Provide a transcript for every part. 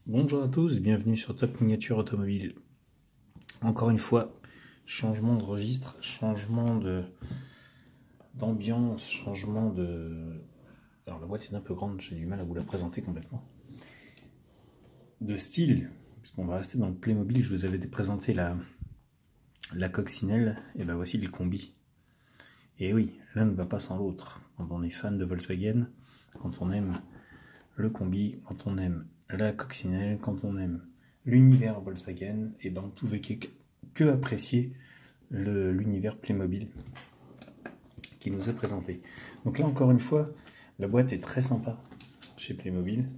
Bonjour à tous, bienvenue sur Top Miniature Automobile. Encore une fois, changement de registre, changement d'ambiance, changement de... Alors la boîte est un peu grande, j'ai du mal à vous la présenter complètement. De style, puisqu'on va rester dans le Playmobil, je vous avais présenté la coccinelle, et ben voici les combis. Et oui, l'un ne va pas sans l'autre. Quand on est fan de Volkswagen, quand on aime le combi, quand on aime la coccinelle, quand on aime l'univers Volkswagen, et ben on pouvait que apprécier l'univers Playmobil qui nous est présenté. Donc là encore une fois, la boîte est très sympa chez Playmobil.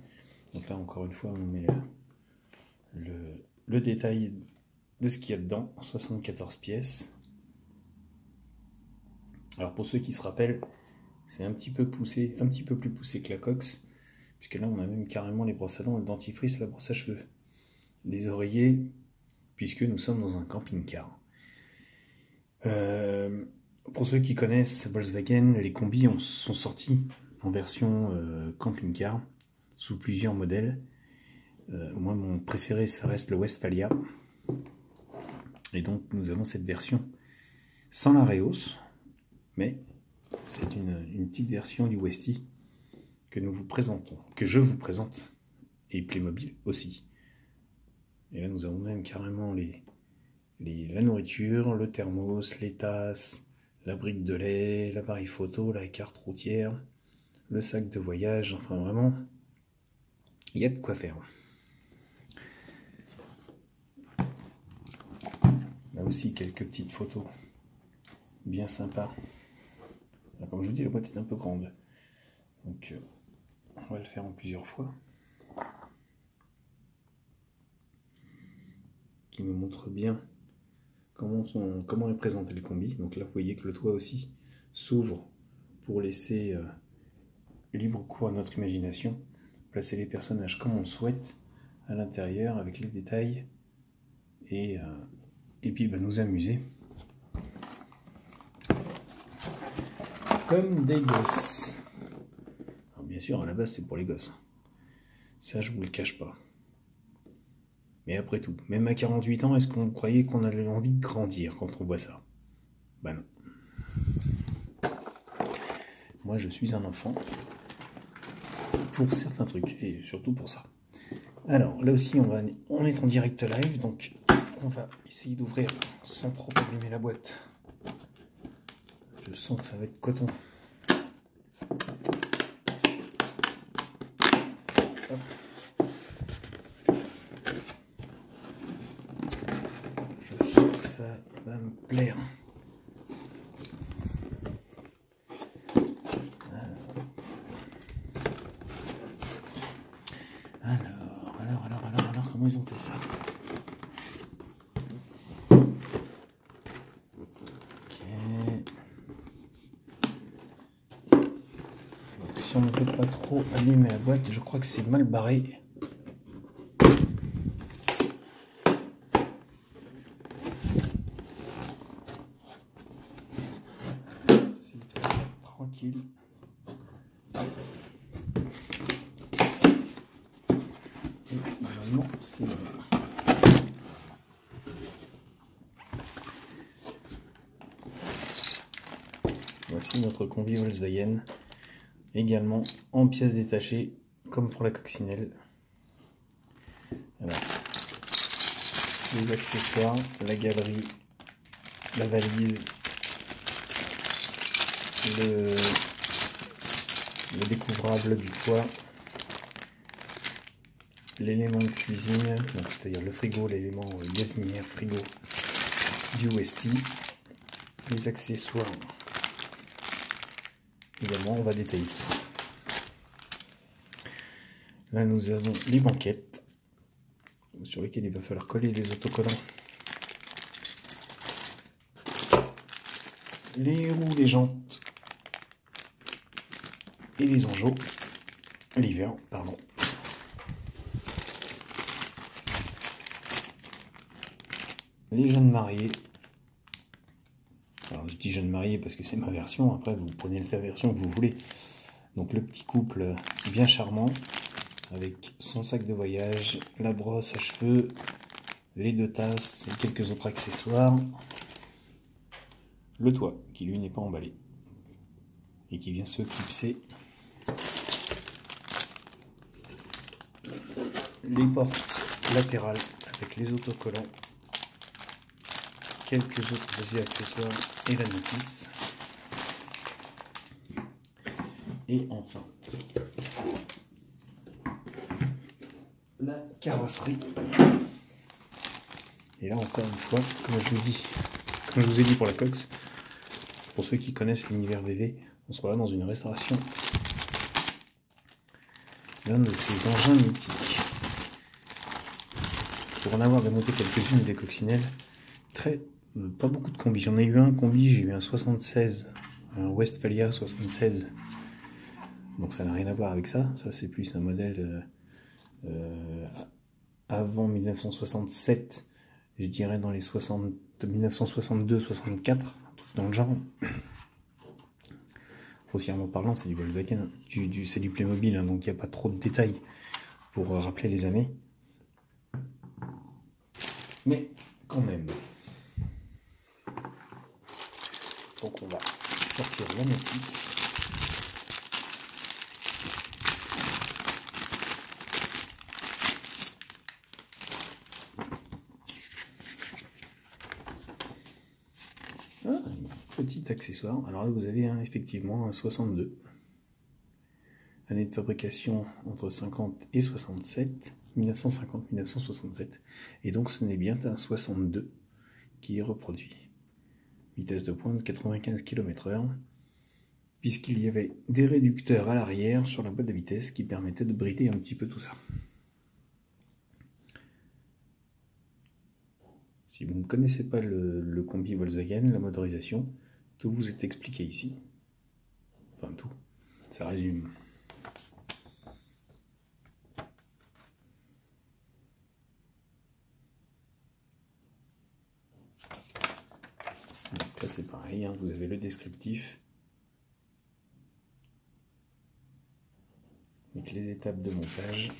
Donc là encore une fois, on met le détail de ce qu'il y a dedans, 74 pièces. Alors pour ceux qui se rappellent, c'est un petit peu poussé, un petit peu plus poussé que la Cox, puisque là on a même carrément les brosses à dents, le dentifrice, la brosse à cheveux, les oreillers, puisque nous sommes dans un camping-car. Pour ceux qui connaissent Volkswagen, les combis sont sortis en version camping-car, sous plusieurs modèles. Moi mon préféré ça reste le Westphalia. Et donc nous avons cette version sans la Reos, mais c'est une petite version du Westie que nous vous présentons, que je vous présente, et Playmobil aussi. Et là nous avons même carrément la nourriture, le thermos, les tasses, la brique de lait, l'appareil photo, la carte routière, le sac de voyage, enfin vraiment, il y a de quoi faire. Là aussi quelques petites photos bien sympas. Comme je vous dis, la boîte est un peu grande, donc on va le faire en plusieurs fois, qui nous montre bien comment est présenté le combi. Donc là vous voyez que le toit aussi s'ouvre pour laisser libre cours à notre imagination, placer les personnages comme on le souhaite à l'intérieur avec les détails et puis nous amuser comme des gosses. Alors bien sûr à la base c'est pour les gosses, ça je vous le cache pas. Mais après tout, même à 48 ans, est-ce qu'on croyait qu'on avait envie de grandir quand on voit ça? Ben non. Moi, je suis un enfant pour certains trucs, et surtout pour ça. Alors, là aussi, on est en direct live, donc on va essayer d'ouvrir sans trop abîmer la boîte. Je sens que ça va être coton. Hop. Je sens que ça va me plaire. Alors, comment ils ont fait ça? Ok. Donc, si on ne veut pas trop abîmer la boîte, je crois que c'est mal barré. C'est tranquille. Et normalement, c'est bon. Voici notre combi Volkswagen, également en pièces détachées, comme pour la coccinelle. Alors, les accessoires, la galerie, la valise, le découvrable du toit, l'élément de cuisine, c'est-à-dire le frigo, l'élément gazinière frigo du Westie, les accessoires. Également, on va détailler. Là, nous avons les banquettes sur lesquelles il va falloir coller les autocollants. Les roues, les jantes et les enjeux. L'hiver, pardon. Les jeunes mariés. Alors je dis jeunes mariés parce que c'est ma version, après vous prenez la version que vous voulez. Donc le petit couple bien charmant. avec son sac de voyage, la brosse à cheveux, les 2 tasses et quelques autres accessoires. Le toit qui lui n'est pas emballé et qui vient se clipser. Les portes latérales avec les autocollants, quelques autres petits accessoires et la notice. Et enfin, la carrosserie. Et là encore une fois, comme je vous ai dit pour la Cox, pour ceux qui connaissent l'univers VV, on se retrouve dans une restauration d'un de ces engins mythiques. Pour en avoir démonté quelques-unes des coccinelles, pas beaucoup de combis. J'en ai eu un combi, j'ai eu un 76, un Westphalia 76. Donc ça n'a rien à voir avec ça. Ça c'est plus un modèle avant 1967, je dirais dans les 1962-64, dans le genre. Grossièrement parlant, c'est du Volkswagen, c'est du Playmobil, hein, donc il n'y a pas trop de détails pour rappeler les années. Mais quand même. Donc on va sortir la notice. Ah, un petit accessoire. Alors là vous avez effectivement un 62. Année de fabrication entre 50 et 67. 1950-1967. Et donc ce n'est bien un 62 qui est reproduit. Vitesse de pointe 95 km/h, puisqu'il y avait des réducteurs à l'arrière sur la boîte de vitesse qui permettaient de brider un petit peu tout ça. Si vous ne connaissez pas le combi Volkswagen, la motorisation, tout vous est expliqué ici. Enfin tout, ça résume. Donc là c'est pareil, hein, vous avez le descriptif avec les étapes de montage.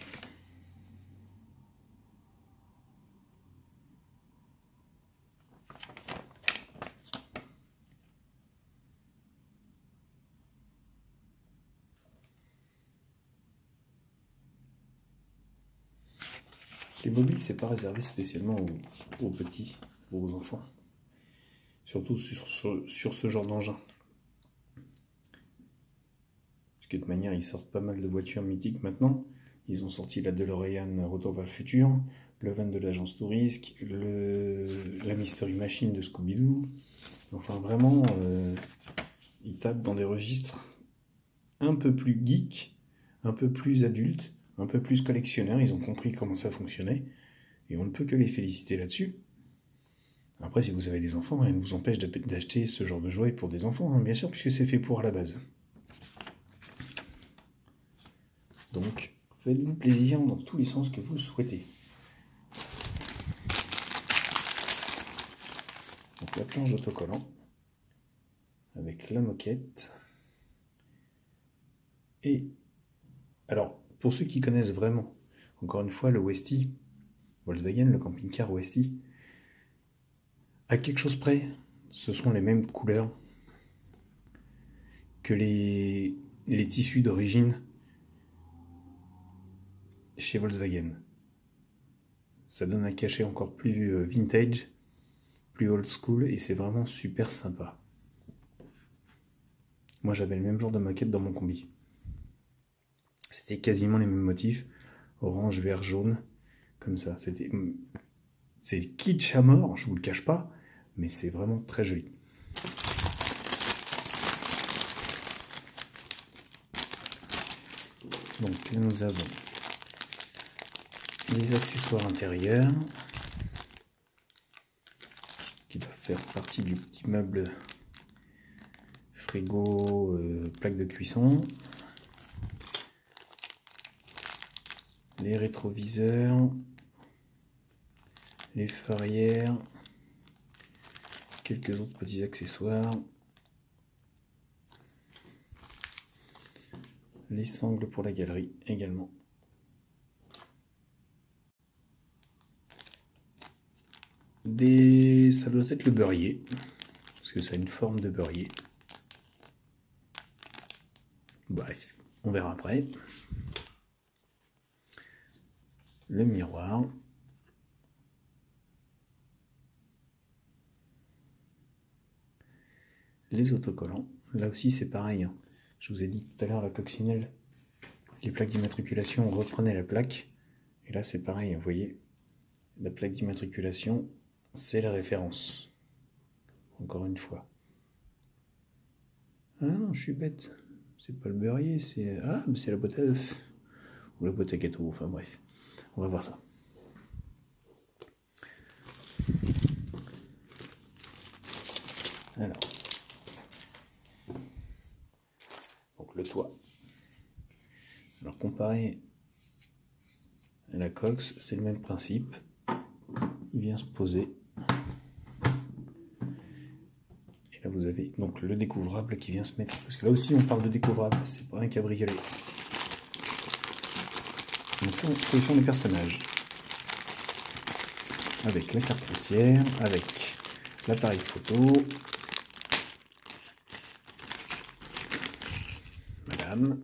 Les mobiles, c'est pas réservé spécialement aux petits, aux enfants. Surtout sur ce genre d'engin. Parce que de toute manière, ils sortent pas mal de voitures mythiques maintenant. Ils ont sorti la DeLorean Retour vers le futur, le van de l'agence Touriste, la Mystery Machine de Scooby-Doo. Enfin vraiment, ils tapent dans des registres un peu plus geek, un peu plus adultes, un peu plus collectionneurs. Ils ont compris comment ça fonctionnait. Et on ne peut que les féliciter là-dessus. Après, si vous avez des enfants, rien ne vous empêche d'acheter ce genre de jouet pour des enfants, hein, bien sûr, puisque c'est fait pour à la base. Donc, faites-vous plaisir dans tous les sens que vous souhaitez. Donc, la planche d'autocollant, avec la moquette. Et, alors, pour ceux qui connaissent vraiment, encore une fois, le Westie, Volkswagen, le camping-car Westie, à quelque chose près, ce sont les mêmes couleurs que les tissus d'origine chez Volkswagen. Ça donne un cachet encore plus vintage, plus old school, et c'est vraiment super sympa. Moi j'avais le même genre de moquette dans mon combi. C'était quasiment les mêmes motifs, orange, vert, jaune, comme ça. C'est kitsch à mort, je vous le cache pas, mais c'est vraiment très joli. Donc là nous avons les accessoires intérieurs qui doivent faire partie du petit meuble frigo, plaque de cuisson, les rétroviseurs, les feux arrière, quelques autres petits accessoires, les sangles pour la galerie également. Ça doit être le beurrier, parce que ça a une forme de beurrier. Bref, on verra après. Le miroir. Les autocollants. Là aussi c'est pareil, hein. Je vous ai dit tout à l'heure la coccinelle, les plaques d'immatriculation, on reprenait la plaque. Et là c'est pareil, vous voyez, la plaque d'immatriculation, c'est la référence. Encore une fois. Ah non, je suis bête. C'est pas le beurrier, c'est... Ah, mais c'est la boîte à œufs. Ou la boîte à gâteaux, enfin bref. On va voir ça. Alors. Donc le toit. Alors comparé à la cox, c'est le même principe. Il vient se poser. Et là vous avez donc le découvrable qui vient se mettre. Parce que là aussi on parle de découvrable, c'est pas un cabriolet. Donc ça, ce sont les personnages. Avec la carte routière, avec l'appareil photo. Madame.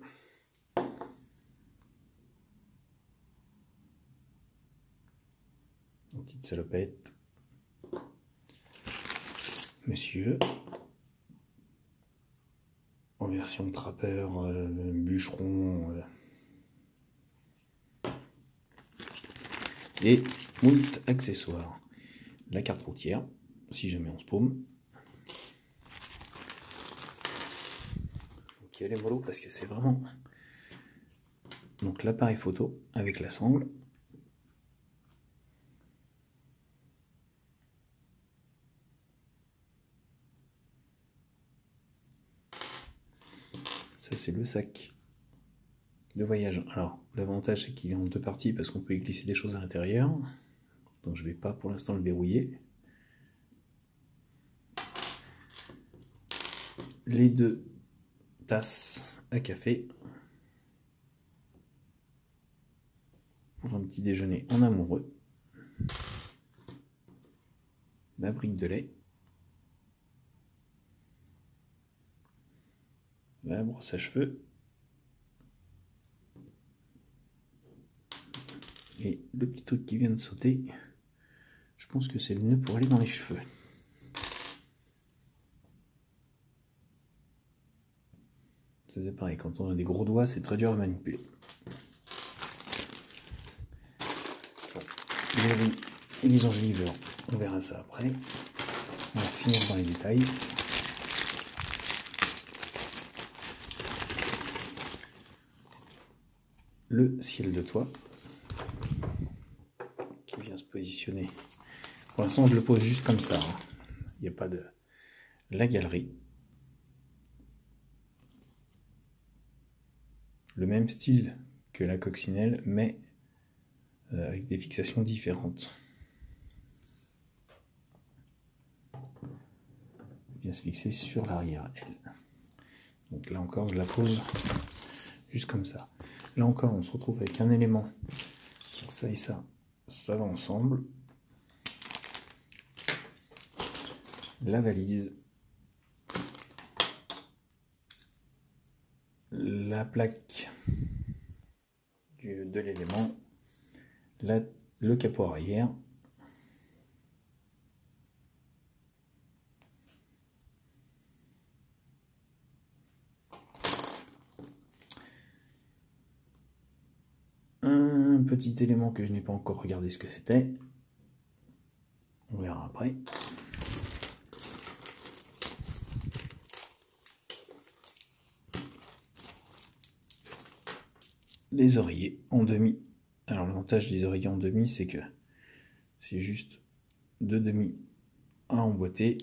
Une petite salopette. Monsieur. En version trappeur, bûcheron. Et moult accessoires. La carte routière, si jamais on se paume. Ok, elle est mollo parce que c'est vraiment... Donc l'appareil photo avec la sangle. Ça c'est le sac de voyage. Alors l'avantage c'est qu'il est en deux parties parce qu'on peut y glisser des choses à l'intérieur. Donc je ne vais pas pour l'instant le verrouiller. Les deux tasses à café pour un petit déjeuner en amoureux. Ma brique de lait. La brosse à cheveux. Et le petit truc qui vient de sauter, je pense que c'est le nœud pour aller dans les cheveux. C'est pareil, quand on a des gros doigts, c'est très dur à manipuler. Bon, les roues et les enjoliveurs, on verra ça après. On va finir dans les détails. Le ciel de toit qui vient se positionner. Pour l'instant, je le pose juste comme ça. Hein. Il n'y a pas de... La galerie. Le même style que la coccinelle, mais avec des fixations différentes. Elle vient se fixer sur l'arrière, elle. Donc là encore, je la pose juste comme ça. Là encore, on se retrouve avec un élément. Donc ça et ça, ça va ensemble. La valise. La plaque de l'élément. Le capot arrière. Un petit élément que je n'ai pas encore regardé ce que c'était. On verra après. Les oreillers en demi. Alors l'avantage des oreillers en demi, c'est que c'est juste deux demi à emboîter.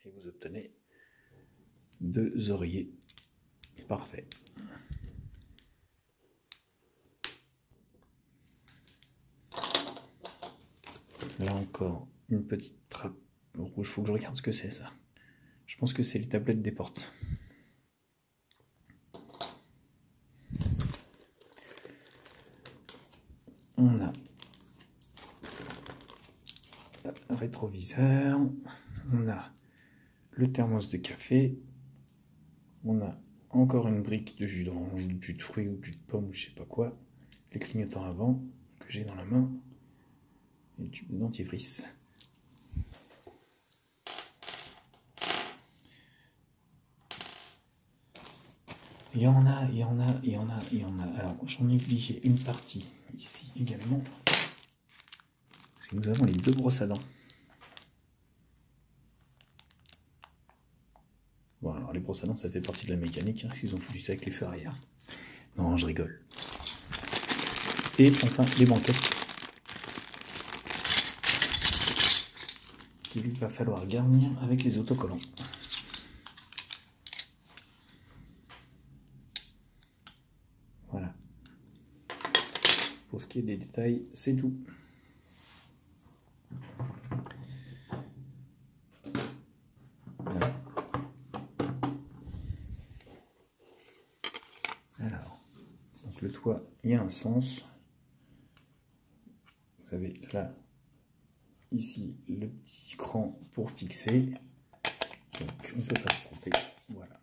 Et vous obtenez deux oreillers parfaits. Là encore, une petite trappe rouge. Faut que je regarde ce que c'est ça. Je pense que c'est les tablettes des portes. On a rétroviseur, on a le thermos de café, on a encore une brique de jus d'orange, ou de jus de fruits, ou de jus de pomme, ou je sais pas quoi, les clignotants avant que j'ai dans la main, et le tube de dentifrice. Il y en a. Alors, j'en ai oublié une partie ici également. Nous avons les deux brosses à dents. Bon, alors les brosses à dents, ça fait partie de la mécanique, hein, s'ils ont foutu ça avec les feux arrière. Non, je rigole. Et enfin, les banquettes. Qu'il va falloir garnir avec les autocollants. Voilà. Pour ce qui est des détails, c'est tout. Voilà. Alors, donc le toit, il y a un sens. Vous avez là, ici, le petit cran pour fixer. Donc, on ne peut pas se tromper. Voilà.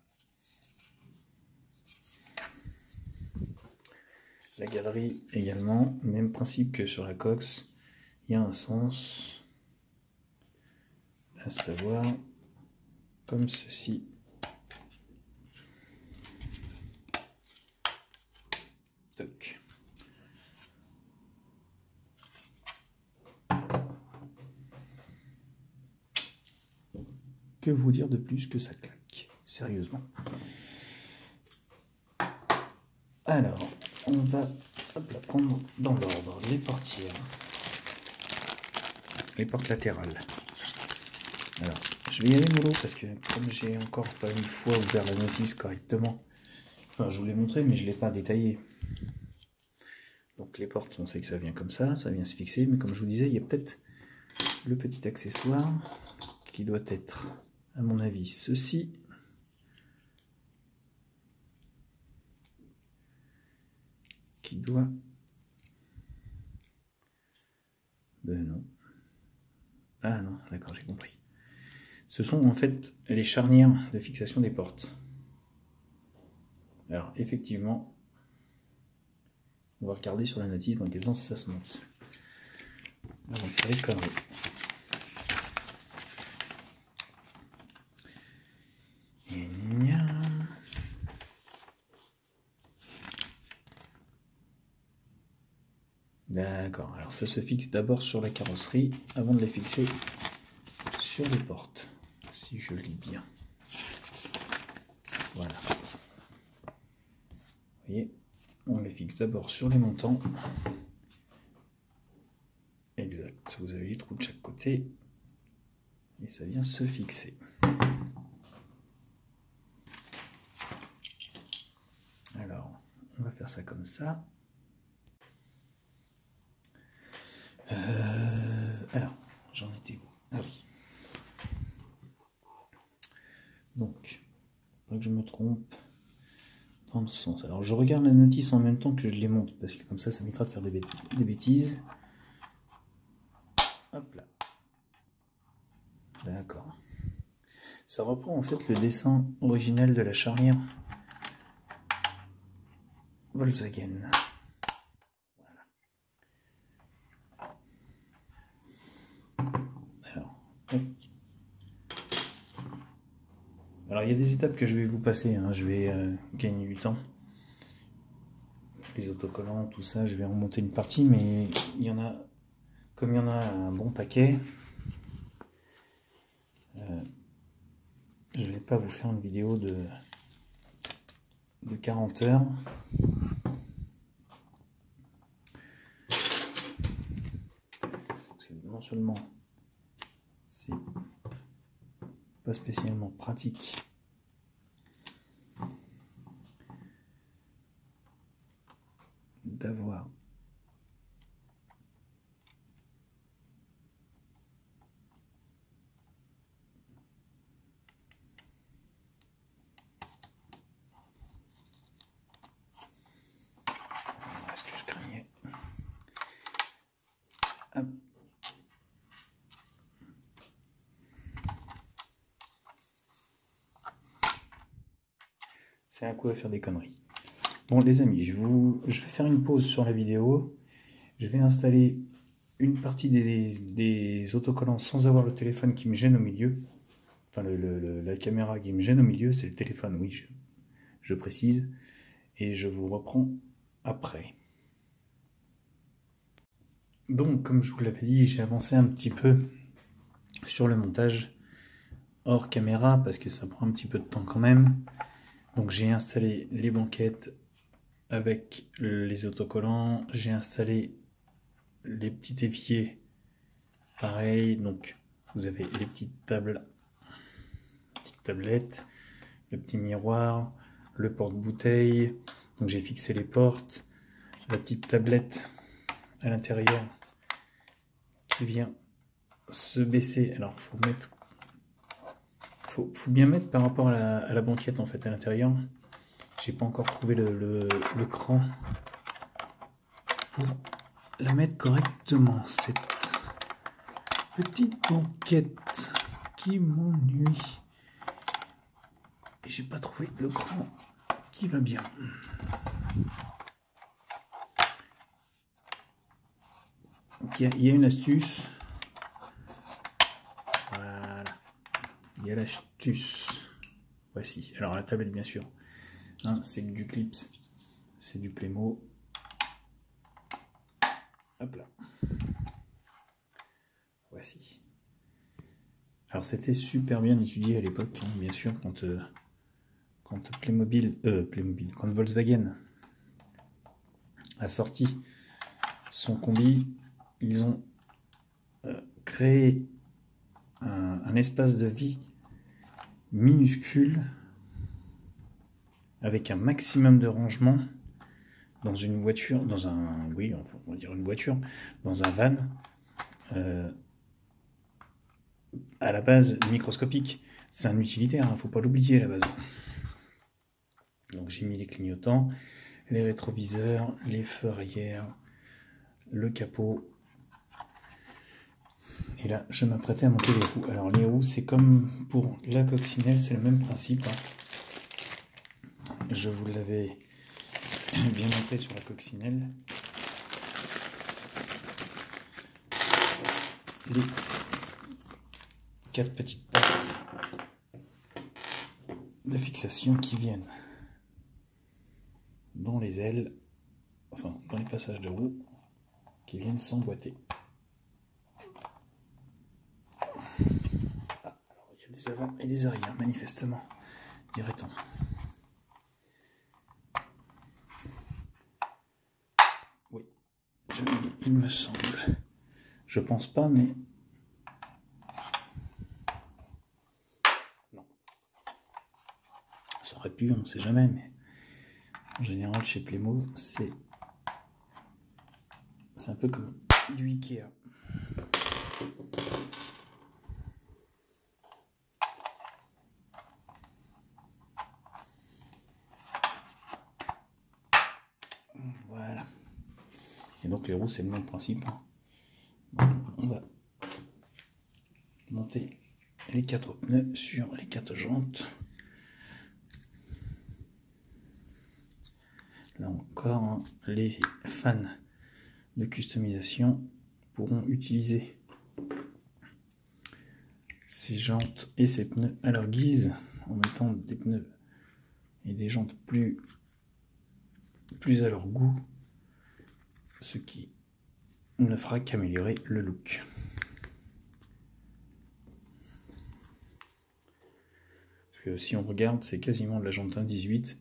La galerie également, même principe que sur la cox, il y a un sens, à savoir comme ceci. Toc. Que vous dire de plus que ça claque, sérieusement. Alors, on va la prendre dans l'ordre. Les portières, les portes latérales. Alors, je vais y aller mollo parce que comme j'ai encore pas une fois ouvert la notice correctement, enfin je vous l'ai montré mais je ne l'ai pas détaillé. Donc les portes, on sait que ça vient comme ça vient se fixer, mais comme je vous disais, il y a peut-être le petit accessoire qui doit être, à mon avis, ceci. Qui doit... Ben non. Ah non, d'accord, j'ai compris. Ce sont en fait les charnières de fixation des portes. Alors effectivement, on va regarder sur la notice dans quel sens ça se monte. Avant de faire les conneries. D'accord, alors ça se fixe d'abord sur la carrosserie avant de les fixer sur les portes, si je lis bien. Voilà. Vous voyez, on les fixe d'abord sur les montants. Exact, vous avez les trous de chaque côté et ça vient se fixer. Alors, on va faire ça comme ça. Alors, j'en étais où? Ah oui. Donc, pas que je me trompe dans le sens. Alors, je regarde la notice en même temps que je les monte, parce que comme ça m'évitera de faire des bêtises. Hop là. D'accord. Ça reprend en fait le dessin original de la charnière Volkswagen. Alors il y a des étapes que je vais vous passer, hein. Je vais gagner du temps. Les autocollants, tout ça, je vais remonter une partie, mais il y en a, comme il y en a un bon paquet, je vais pas vous faire une vidéo de 40 heures. Parce que non seulement c'est pas spécialement pratique d'avoir ce que je craignais. Hop. c'est un coup à faire des conneries. Bon les amis, je vais faire une pause sur la vidéo. Je vais installer une partie des autocollants sans avoir le téléphone qui me gêne au milieu. Enfin la caméra qui me gêne au milieu, c'est le téléphone, oui, je précise. Et je vous reprends après. Donc comme je vous l'avais dit, j'ai avancé un petit peu sur le montage hors caméra parce que ça prend un petit peu de temps quand même. Donc j'ai installé les banquettes avec les autocollants, j'ai installé les petits éviers, pareil. Donc vous avez les petites tablettes, le petit miroir, le porte-bouteille. Donc j'ai fixé les portes, la petite tablette à l'intérieur qui vient se baisser. Alors faut bien mettre par rapport à la banquette en fait à l'intérieur. J'ai pas encore trouvé le cran pour la mettre correctement, cette petite banquette qui m'ennuie. J'ai pas trouvé le cran qui va bien. Donc il y a une astuce. Voilà. Il y a l'astuce. Voici. Alors la tablette bien sûr. Hein, c'est du clips. C'est du Playmo. Hop là. Voici. Alors c'était super bien étudié à l'époque, hein, bien sûr, quand quand Volkswagen a sorti son combi, ils ont créé un espace de vie minuscule avec un maximum de rangement dans une voiture, dans un, oui, on va dire une voiture, dans un van, à la base microscopique. C'est un utilitaire, hein, faut pas l'oublier à la base. Donc j'ai mis les clignotants, les rétroviseurs, les feux arrière, le capot. Et là, je m'apprêtais à monter les roues. Alors les roues, c'est comme pour la coccinelle, c'est le même principe. Hein. Je vous l'avais bien monté sur la coccinelle. Les 4 petites pattes de fixation qui viennent dans les ailes, enfin dans les passages de roue, qui viennent s'emboîter. Ah, alors il y a des avant et des arrières, manifestement, dirait-on. Oui, il me semble. Je pense pas, mais non. Ça aurait pu, on ne sait jamais, mais en général chez Playmo, c'est un peu comme du Ikea. Voilà. Et donc les roues, c'est le même principe. On va monter les 4 pneus sur les 4 jantes. Là encore, hein, les fans de customisation pourront utiliser ces jantes et ces pneus à leur guise en mettant des pneus et des jantes plus à leur goût, ce qui ne fera qu'améliorer le look. Parce que si on regarde, c'est quasiment de la jante 1.18,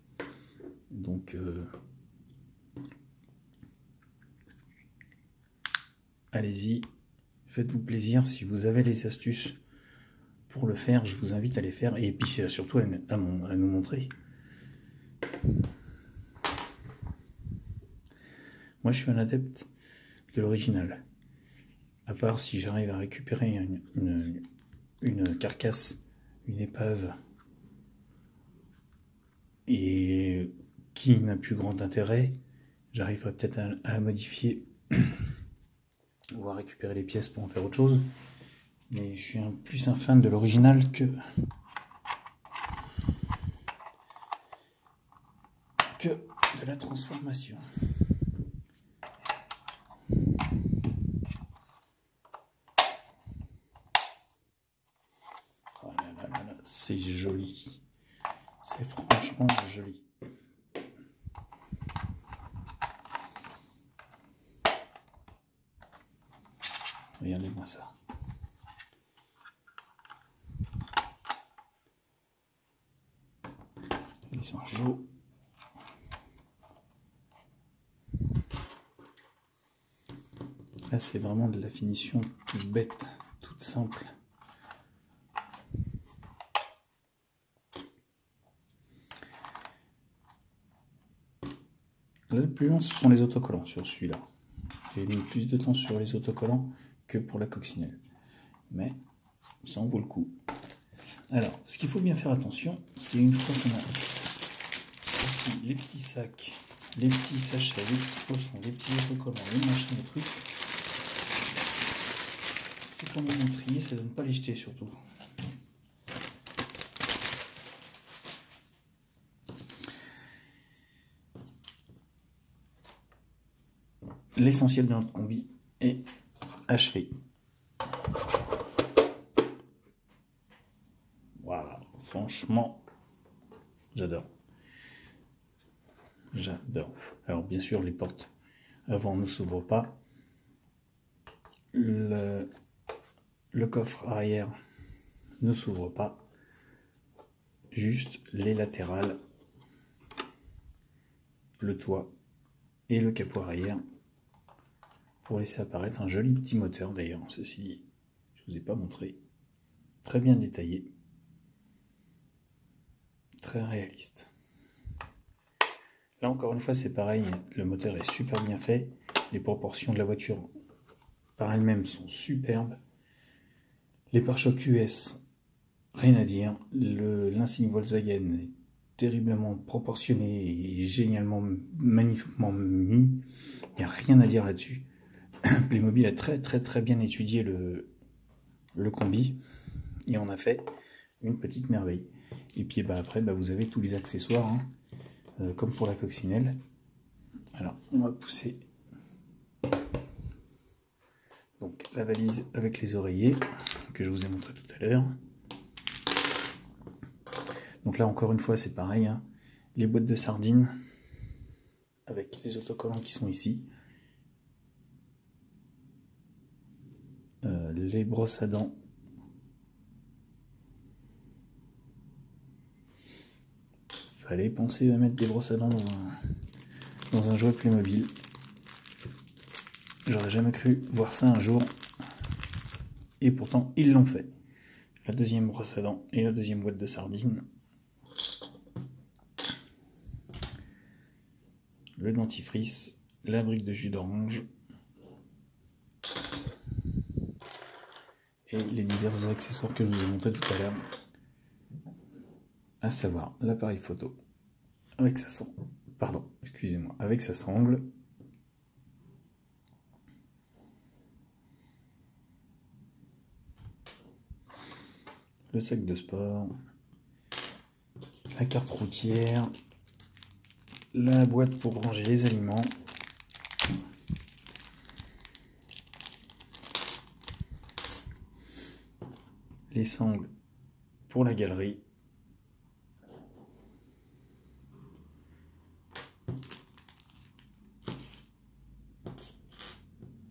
donc allez-y, faites-vous plaisir. Si vous avez les astuces pour le faire, je vous invite à les faire, et puis surtout à nous montrer. Moi je suis un adepte de l'original, à part si j'arrive à récupérer une carcasse, une épave, et qui n'a plus grand intérêt, j'arriverai peut-être à la modifier ou à récupérer les pièces pour en faire autre chose, mais je suis plus un fan de l'original que de la transformation. Oh là là là là, c'est joli. C'est franchement joli. Regardez-moi ça. Ils sont chauds. Là, c'est vraiment de la finition toute bête, toute simple. Là, le plus long, ce sont les autocollants sur celui-là. J'ai mis plus de temps sur les autocollants que pour la coccinelle. Mais ça en vaut le coup. Alors, ce qu'il faut bien faire attention, c'est une fois qu'on a sorti les petits sacs, les petits sachets, les petits pochons, les petits autocollants, les machins, les trucs, c'est qu'on est bien trié, c'est de ne pas les jeter surtout. L'essentiel de notre combi est achevé. Voilà, franchement, j'adore. J'adore. Alors bien sûr, les portes avant ne s'ouvrent pas. Le coffre arrière ne s'ouvre pas. Juste les latérales, le toit et le capot arrière pour laisser apparaître un joli petit moteur. D'ailleurs, ceci dit, je ne vous ai pas montré. Très bien détaillé. Très réaliste. Là encore une fois c'est pareil, le moteur est super bien fait, les proportions de la voiture par elles-mêmes sont superbes, les pare-chocs US, rien à dire, l'insigne Volkswagen est terriblement proportionné et génialement, magnifiquement mis, il n'y a rien à dire là-dessus. Playmobil a très bien étudié le combi et on a fait une petite merveille. Et puis après vous avez tous les accessoires, hein. Comme pour la coccinelle. Alors, on va pousser donc la valise avec les oreillers que je vous ai montré tout à l'heure. Donc là, encore une fois, c'est pareil, hein. Les boîtes de sardines avec les autocollants qui sont ici. Les brosses à dents. Fallait penser à mettre des brosses à dents dans un jouet Playmobil. J'aurais jamais cru voir ça un jour. Et pourtant, ils l'ont fait. La deuxième brosse à dents et la deuxième boîte de sardines. Le dentifrice, la brique de jus d'orange. Et les divers accessoires que je vous ai montrés tout à l'heure. À savoir l'appareil photo avec sa sangle, avec sa sangle, le sac de sport, la carte routière, la boîte pour ranger les aliments, les sangles pour la galerie,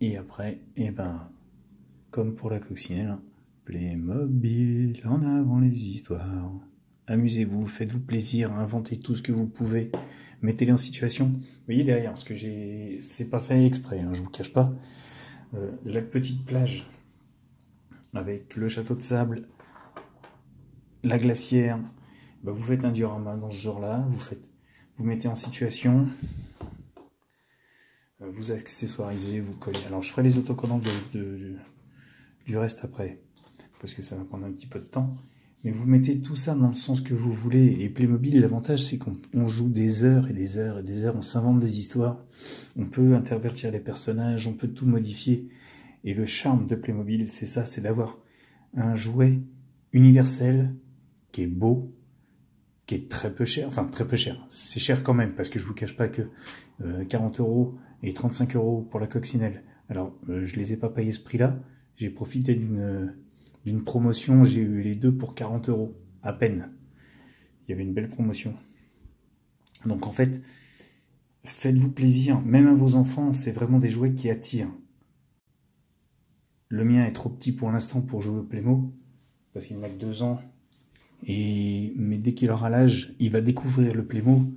et après, comme pour la coccinelle, hein, Playmobil, en avant les histoires. Amusez-vous, faites-vous plaisir, inventez tout ce que vous pouvez, mettez-les en situation. Vous voyez derrière, parce que c'est pas fait exprès, hein, je vous cache pas. La petite plage avec le château de sable, la glacière, vous faites un diorama dans ce genre-là, vous mettez en situation, vous accessoirisez, vous collez. Alors je ferai les autocollants du reste après, parce que ça va prendre un petit peu de temps. Mais vous mettez tout ça dans le sens que vous voulez. Et Playmobil, l'avantage, c'est qu'on joue des heures et des heures et des heures, on s'invente des histoires, on peut intervertir les personnages, on peut tout modifier. Et le charme de Playmobil, c'est ça, c'est d'avoir un jouet universel qui est beau, qui qui est très peu cher, enfin très peu cher, c'est cher quand même, parce que je vous cache pas que 40 € et 35 € pour la coccinelle. Alors, je les ai pas payés ce prix-là, j'ai profité d'une promotion, j'ai eu les deux pour 40 €, à peine. Il y avait une belle promotion. Donc en fait, faites-vous plaisir, même à vos enfants, c'est vraiment des jouets qui attirent. Le mien est trop petit pour l'instant pour jouer au Playmo, parce qu'il n'a que 2 ans. Mais dès qu'il aura l'âge, il va découvrir le Playmo,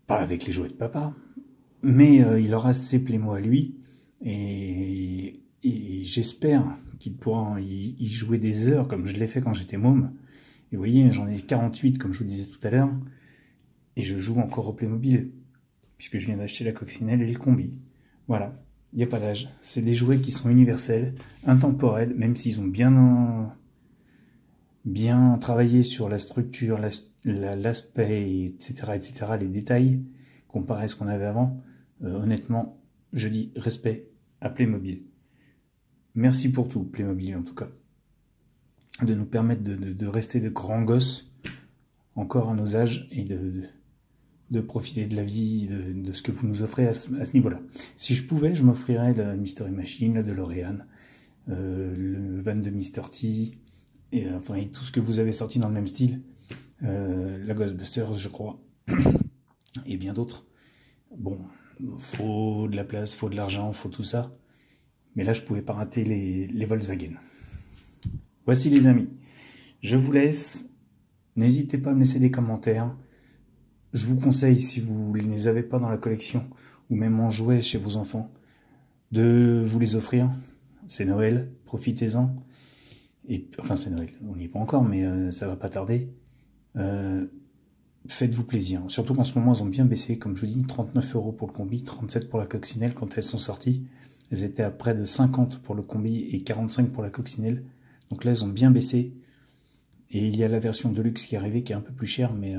pas avec les jouets de papa, mais il aura ses Playmo à lui, et j'espère qu'il pourra y jouer des heures, comme je l'ai fait quand j'étais môme. Et vous voyez, j'en ai 48, comme je vous disais tout à l'heure, et je joue encore au Playmobil, puisque je viens d'acheter la coccinelle et le combi. Voilà, il n'y a pas d'âge. C'est des jouets qui sont universels, intemporels, même s'ils ont bien travaillé sur la structure, l'aspect, etc., les détails, comparé à ce qu'on avait avant. Honnêtement, je dis respect à Playmobil. Merci pour tout, Playmobil en tout cas. De nous permettre de rester de grands gosses, encore à nos âges, et de profiter de la vie, de ce que vous nous offrez à ce niveau-là. Si je pouvais, je m'offrirais le Mystery Machine, la DeLorean, le van de Mr. T, et tout ce que vous avez sorti dans le même style, la Ghostbusters, je crois, et bien d'autres. Bon, faut de la place, faut de l'argent, faut tout ça, mais là je pouvais pas rater les Volkswagen. Voici les amis, je vous laisse, n'hésitez pas à me laisser des commentaires. Je vous conseille, si vous ne les avez pas dans la collection, ou même en jouet chez vos enfants, de vous les offrir. C'est Noël, profitez-en. Et enfin, c'est Noël, on n'y est pas encore, mais ça va pas tarder. Faites-vous plaisir. Surtout qu'en ce moment, elles ont bien baissé, comme je vous dis, 39 € pour le combi, 37 pour la coccinelle quand elles sont sorties. Elles étaient à près de 50 pour le combi et 45 pour la coccinelle. Donc là, elles ont bien baissé. Et il y a la version Deluxe qui est arrivée, qui est un peu plus chère, mais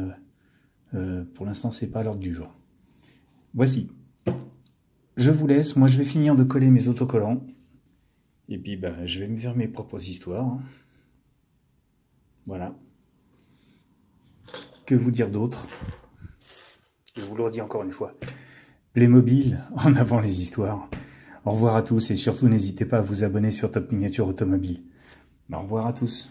pour l'instant, c'est pas à l'ordre du jour. Voici. Je vous laisse. Moi, je vais finir de coller mes autocollants. Et puis, je vais me faire mes propres histoires. Voilà. Que vous dire d'autre? Je vous le redis encore une fois. Playmobil, en avant les histoires. Au revoir à tous et surtout, n'hésitez pas à vous abonner sur Top Miniature Automobile. Au revoir à tous.